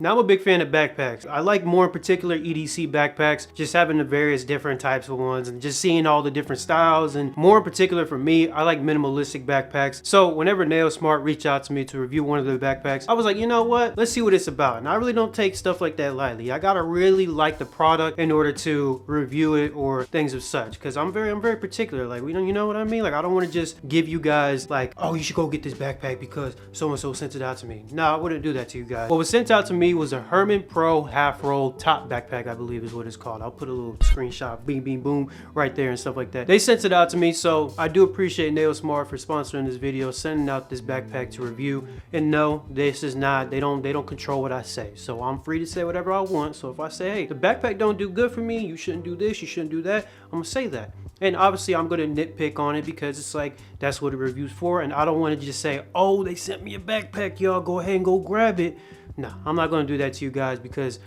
Now, I'm a big fan of backpacks. I like more in particular EDC backpacks, just having the various different types of ones and just seeing all the different styles. And more in particular for me, I like minimalistic backpacks. So whenever NayoSmart reached out to me to review one of their backpacks, I was like, you know what? Let's see what it's about. And I really don't take stuff like that lightly. I gotta really like the product in order to review it or things of such. Because I'm very particular. Like, you know what I mean? Like, I don't want to just give you guys like, oh, you should go get this backpack because so-and-so sent it out to me. No, I wouldn't do that to you guys. What was sent out to me was a Herman Pro half roll top backpack, I believe is what it's called. I'll put a little screenshot, bing, bing, boom, right there and stuff like that. They sent it out to me, so I do appreciate NayoSmart for sponsoring this video, sending out this backpack to review. And no, this is not, they don't control what I say. So I'm free to say whatever I want. So if I say, hey, the backpack don't do good for me, you shouldn't do this, you shouldn't do that, I'm gonna say that. And obviously I'm gonna nitpick on it because it's like, that's what the review's for. And I don't wanna just say, oh, they sent me a backpack, y'all go ahead and go grab it. No, I'm not gonna do that to you guys because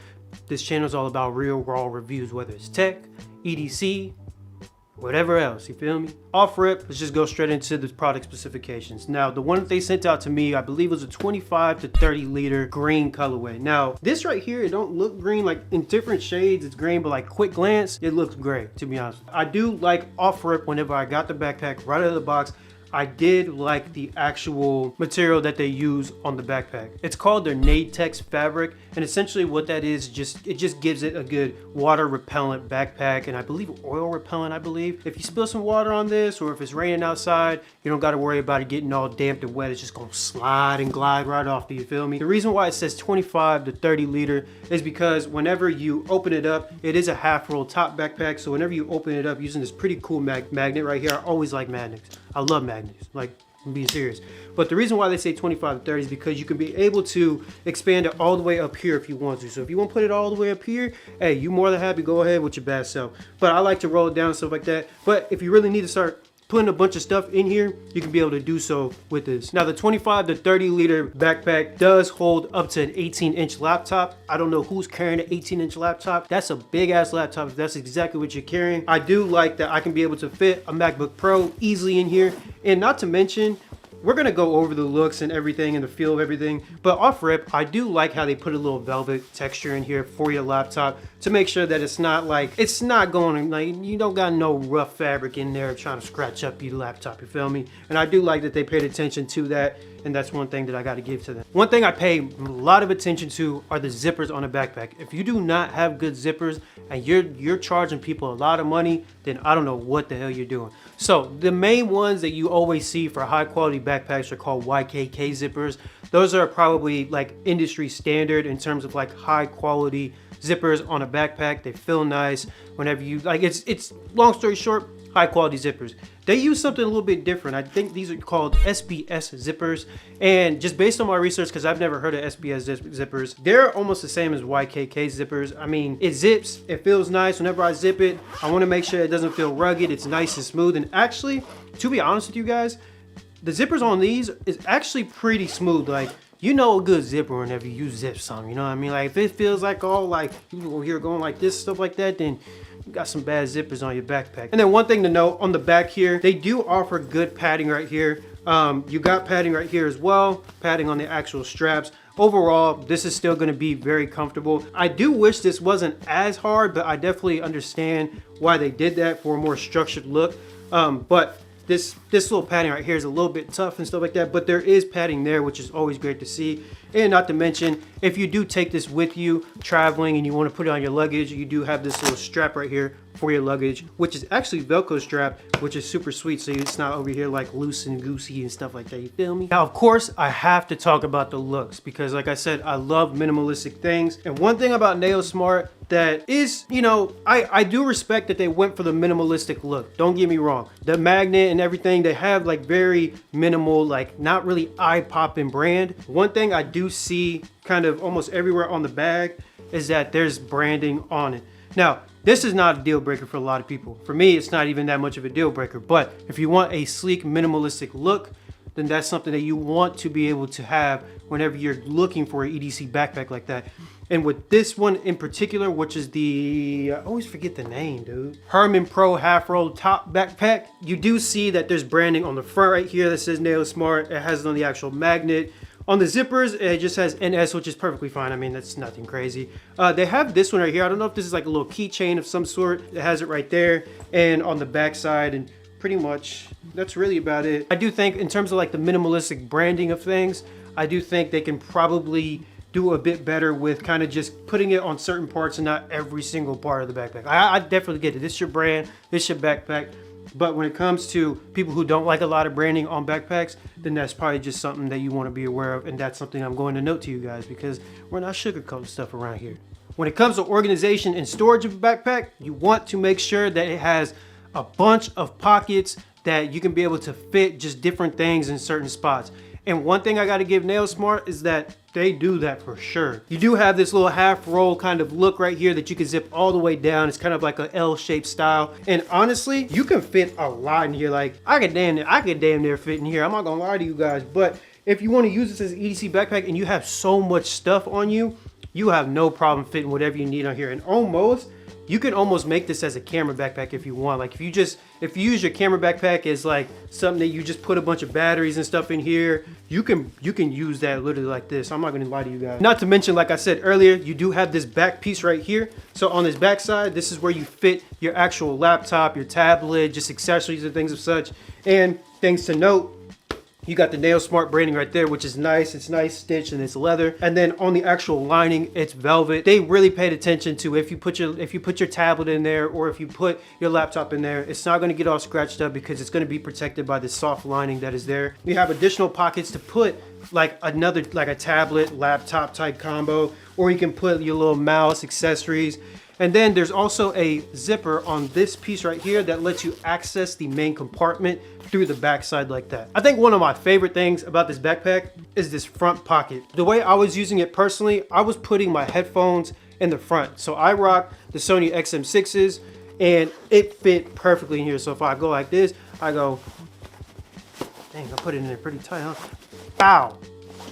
this channel is all about real raw reviews, whether it's tech, EDC, whatever else, you feel me? Off rip, let's just go straight into the product specifications. Now, the one that they sent out to me, I believe was a 25 to 30 liter green colorway. Now, this right here, it don't look green, like in different shades, it's green, but like quick glance, it looks great, to be honest. I do like off rip whenever I got the backpack right out of the box. I did like the actual material that they use on the backpack. It's called their Natex fabric, and essentially what that is, it just gives it a good water repellent backpack, and I believe oil repellent, I believe. If you spill some water on this, or if it's raining outside, you don't gotta worry about it getting all damp and wet. It's just gonna slide and glide right off, do you feel me? The reason why it says 25 to 30 liter is because whenever you open it up, it is a half roll top backpack, so whenever you open it up using this pretty cool magnet right here, I always like magnets. I love magnets, like, I'm being serious. But the reason why they say 25 to 30 is because you can be able to expand it all the way up here if you want to. So if you want to put it all the way up here, hey, you more than happy, go ahead with your bad self. But I like to roll it down and stuff like that. But if you really need to start putting a bunch of stuff in here, you can be able to do so with this. Now, the 25 to 30 liter backpack does hold up to an 18-inch laptop. I don't know who's carrying an 18-inch laptop. That's a big ass laptop if that's exactly what you're carrying. I do like that I can be able to fit a MacBook Pro easily in here. And not to mention, we're gonna go over the looks and everything and the feel of everything, but off rip, I do like how they put a little velvet texture in here for your laptop to make sure that it's not going, like, you don't got no rough fabric in there trying to scratch up your laptop, you feel me? And I do like that they paid attention to that, and that's one thing that I gotta give to them. One thing I pay a lot of attention to are the zippers on a backpack. If you do not have good zippers and you're charging people a lot of money, then I don't know what the hell you're doing. So the main ones that you always see for high quality backpacks are called YKK zippers. Those are probably like industry standard in terms of like high quality zippers on a backpack. They feel nice whenever you like, it's long story short, high quality zippers. They use something a little bit different. I think these are called SBS zippers, and just based on my research, because I've never heard of SBS zippers, they're almost the same as YKK zippers. I mean, it zips, it feels nice. Whenever I zip it, I want to make sure it doesn't feel rugged, it's nice and smooth. And actually, to be honest with you guys, the zippers on these is actually pretty smooth. Like, you know a good zipper whenever you zip something, you know what I mean? Like, if it feels like all like you here going like this, stuff like that, then you got some bad zippers on your backpack. And then one thing to note on the back here, they do offer good padding right here. You got padding right here as well, padding on the actual straps. Overall, this is still gonna be very comfortable. I do wish this wasn't as hard, but I definitely understand why they did that for a more structured look. But this little padding right here is a little bit tough and stuff like that, but there is padding there, which is always great to see. And not to mention, if you do take this with you traveling and you want to put it on your luggage, you do have this little strap right here for your luggage, which is actually Velcro strap, which is super sweet, so it's not over here like loose and goosey and stuff like that, you feel me? Now, of course, I have to talk about the looks because, like I said, I love minimalistic things. And one thing about NayoSmart that is, you know, I do respect that they went for the minimalistic look. Don't get me wrong. The magnet and everything, they have like very minimal, like not really eye-popping brand. One thing I do see kind of almost everywhere on the bag is that there's branding on it. Now, this is not a deal breaker for a lot of people. For me, it's not even that much of a deal breaker, but if you want a sleek, minimalistic look, then that's something that you want to be able to have whenever you're looking for an EDC backpack like that. And with this one in particular, which is the, I always forget the name, dude. Herman Pro half roll top backpack. You do see that there's branding on the front right here that says NayoSmart. It has it on the actual magnet On the zippers, it just has NS, which is perfectly fine. I mean, that's nothing crazy. They have this one right here. I don't know if this is like a little keychain of some sort. It has it right there and on the back side, and pretty much that's really about it. I do think in terms of like the minimalistic branding of things, I do think they can probably do a bit better with kind of just putting it on certain parts and not every single part of the backpack. I definitely get it. This is your brand, this is your backpack. But when it comes to people who don't like a lot of branding on backpacks, then that's probably just something that you want to be aware of. And that's something I'm going to note to you guys, because we're not sugarcoating stuff around here. When it comes to organization and storage of a backpack, you want to make sure that it has a bunch of pockets that you can be able to fit just different things in certain spots. And one thing I got to give NayoSmart is that they do that for sure. You do have this little half roll kind of look right here that you can zip all the way down. It's kind of like a L-shaped style. And honestly, you can fit a lot in here. Like I could damn near fit in here. I'm not gonna lie to you guys, but if you want to use this as an EDC backpack and you have so much stuff on you, you have no problem fitting whatever you need on here. And you can almost make this as a camera backpack if you want. Like if you use your camera backpack as like something that you just put a bunch of batteries and stuff in here, you can use that literally like this. I'm not gonna lie to you guys. Not to mention, like I said earlier, you do have this back piece right here. So on this back side, this is where you fit your actual laptop, your tablet, just accessories and things of such. And things to note, you got the NayoSmart branding right there, which is nice. It's nice stitched and it's leather. And then on the actual lining, it's velvet. They really paid attention to if you put your tablet in there or if you put your laptop in there, it's not going to get all scratched up because it's going to be protected by this soft lining that is there. You have additional pockets to put like a tablet, laptop type combo, or you can put your little mouse, accessories. And then there's also a zipper on this piece right here that lets you access the main compartment through the back side like that. I think one of my favorite things about this backpack is this front pocket. The way I was using it personally, I was putting my headphones in the front. So I rock the Sony XM6s and it fit perfectly in here. So if I go like this, I go, dang, I put it in there pretty tight, huh? Bow.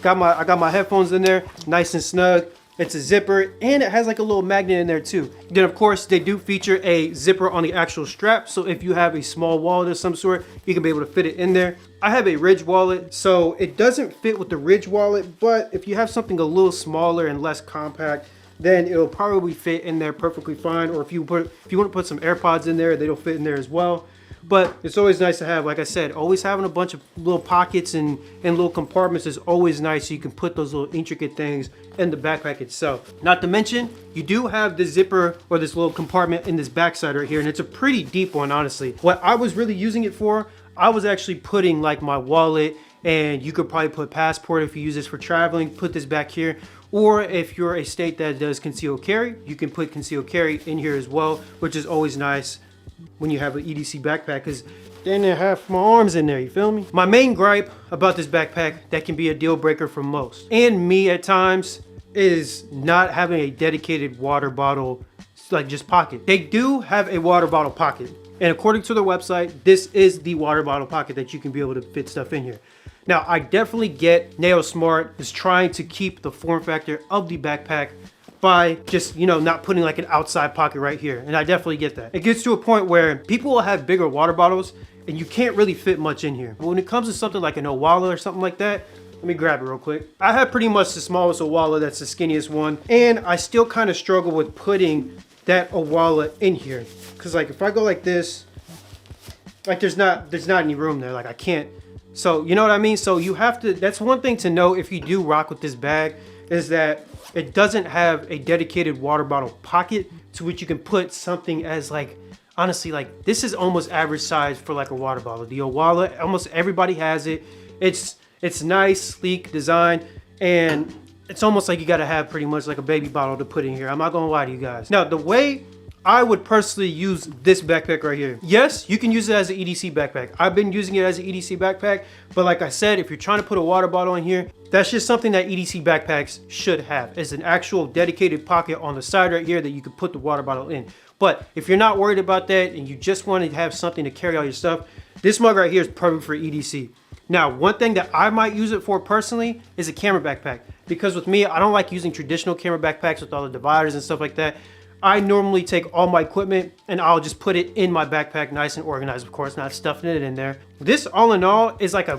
I got my headphones in there, nice and snug. It's a zipper and it has like a little magnet in there too. Then of course they do feature a zipper on the actual strap. So if you have a small wallet of some sort, you can be able to fit it in there. I have a Ridge wallet, so it doesn't fit with the Ridge wallet, but if you have something a little smaller and less compact, then it'll probably fit in there perfectly fine. Or if you want to put some AirPods in there, they'll fit in there as well. But it's always nice to have, like I said, always having a bunch of little pockets and little compartments is always nice, so you can put those little intricate things in the backpack itself. Not to mention, you do have the zipper or this little compartment in this backside right here, and it's a pretty deep one, honestly. What I was really using it for, I was actually putting like my wallet, and you could probably put passport if you use this for traveling, put this back here. Or if you're a state that does concealed carry, you can put concealed carry in here as well, which is always nice when you have an EDC backpack, because then I have my arms in there, you feel me? My main gripe about this backpack that can be a deal breaker for most, and me at times, is not having a dedicated water bottle, like just pocket. They do have a water bottle pocket, and according to their website, this is the water bottle pocket that you can be able to fit stuff in here. Now, I definitely get NayoSmart is trying to keep the form factor of the backpack by just, not putting like an outside pocket right here. And I definitely get that. It gets to a point where people will have bigger water bottles and you can't really fit much in here. But when it comes to something like an Owala or something like that, let me grab it real quick. I have pretty much the smallest Owala, that's the skinniest one. And I still kind of struggle with putting that Owala in here. Cause like if I go like this, like there's not any room there. Like I can't. So you know what I mean? So you have to, that's one thing to know if you do rock with this bag, is that it doesn't have a dedicated water bottle pocket to which you can put something as like, honestly, like this is almost average size for like a water bottle. The Owala, almost everybody has it. It's nice, sleek design, and it's almost like you gotta have pretty much like a baby bottle to put in here. I'm not gonna lie to you guys. Now, the way I would personally use this backpack right here. Yes, you can use it as an EDC backpack. I've been using it as an EDC backpack, but like I said, if you're trying to put a water bottle in here, that's just something that EDC backpacks should have. It's an actual dedicated pocket on the side right here that you can put the water bottle in. But if you're not worried about that and you just want to have something to carry all your stuff, this mug right here is perfect for EDC. Now, one thing that I might use it for personally is a camera backpack. Because with me, I don't like using traditional camera backpacks with all the dividers and stuff like that. I normally take all my equipment and I'll just put it in my backpack nice and organized, of course, not stuffing it in there. This all in all is like a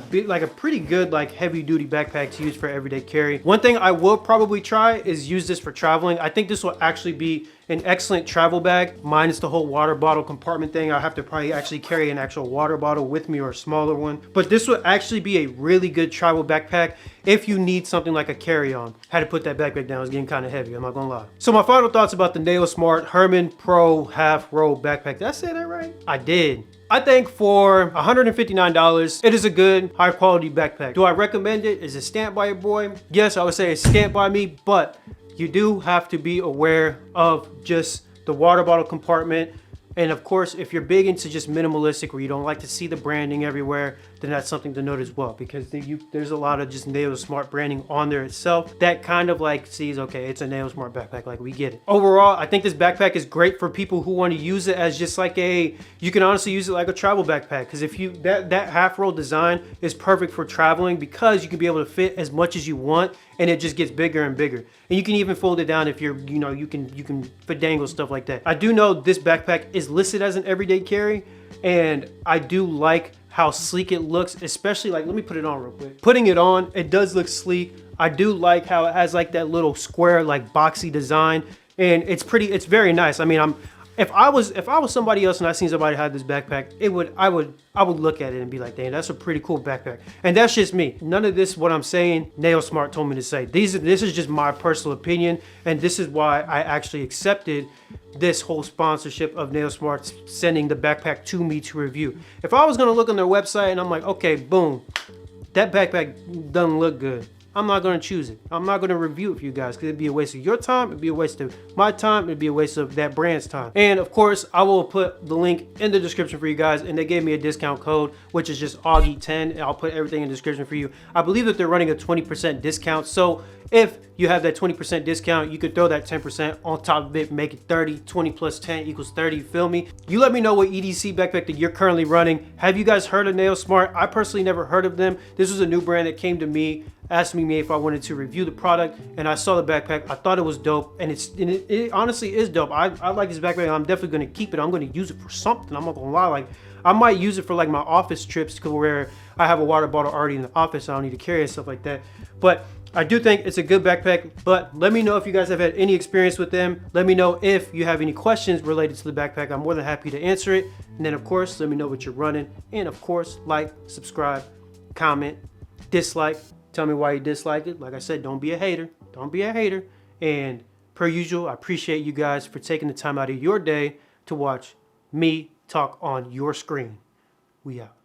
pretty good like heavy duty backpack to use for everyday carry. One thing I will probably try is use this for traveling. I think this will actually be an excellent travel bag, minus the whole water bottle compartment thing. I'll have to probably actually carry an actual water bottle with me or a smaller one. But this will actually be a really good travel backpack if you need something like a carry-on. Had to put that backpack down, it was getting kind of heavy, I'm not gonna lie. So my final thoughts about the NayoSmart Herman Pro half roll backpack. Did I say that right? I did. I think for $159, it is a good, high quality backpack. Do I recommend it? Is it stamped by your boy? Yes, I would say it's stamped by me, but you do have to be aware of just the water bottle compartment. And of course, if you're big into just minimalistic, where you don't like to see the branding everywhere, then that's something to note as well, because there's a lot of just NayoSmart branding on there itself that kind of like sees, okay, it's a NayoSmart backpack, like we get it. Overall, I think this backpack is great for people who want to use it as just like you can honestly use it like a travel backpack, because if you, that half roll design is perfect for traveling, because you can be able to fit as much as you want, and it just gets bigger and bigger. And you can even fold it down if you're, you know, you can finagle stuff like that. I do know this backpack is listed as an everyday carry, and I do like how sleek it looks, especially like, let me put it on real quick. Putting it on, it does look sleek. I do like how it has like that little square, like boxy design, and it's very nice. I mean, if I was somebody else and I seen somebody had this backpack, I would look at it and be like, dang, that's a pretty cool backpack. And that's just me. None of this, what I'm saying, NayoSmart told me to say. This is just my personal opinion, and this is why I actually accepted this whole sponsorship of NayoSmart sending the backpack to me to review. If I was gonna look on their website and I'm like, okay, boom, that backpack doesn't look good, I'm not gonna choose it. I'm not gonna review it for you guys, because it'd be a waste of your time, it'd be a waste of my time, it'd be a waste of that brand's time. And of course, I will put the link in the description for you guys, and they gave me a discount code, which is just Augie10, and I'll put everything in the description for you. I believe that they're running a 20% discount, so if you have that 20% discount, you could throw that 10% on top of it, make it 30, 20 plus 10 equals 30, you feel me? You let me know what EDC backpack that you're currently running. Have you guys heard of NayoSmart? I personally never heard of them. This was a new brand that came to me, asked me if I wanted to review the product, and I saw the backpack. I thought it was dope, and it honestly is dope. I like this backpack. I'm definitely gonna keep it. I'm gonna use it for something. I'm not gonna lie. Like, I might use it for like my office trips, where I have a water bottle already in the office, so I don't need to carry and stuff like that. But I do think it's a good backpack, but let me know if you guys have had any experience with them. Let me know if you have any questions related to the backpack. I'm more than happy to answer it. And then of course, let me know what you're running. And of course, like, subscribe, comment, dislike. Tell me why you dislike it. Like I said, don't be a hater. Don't be a hater. And per usual, I appreciate you guys for taking the time out of your day to watch me talk on your screen. We out.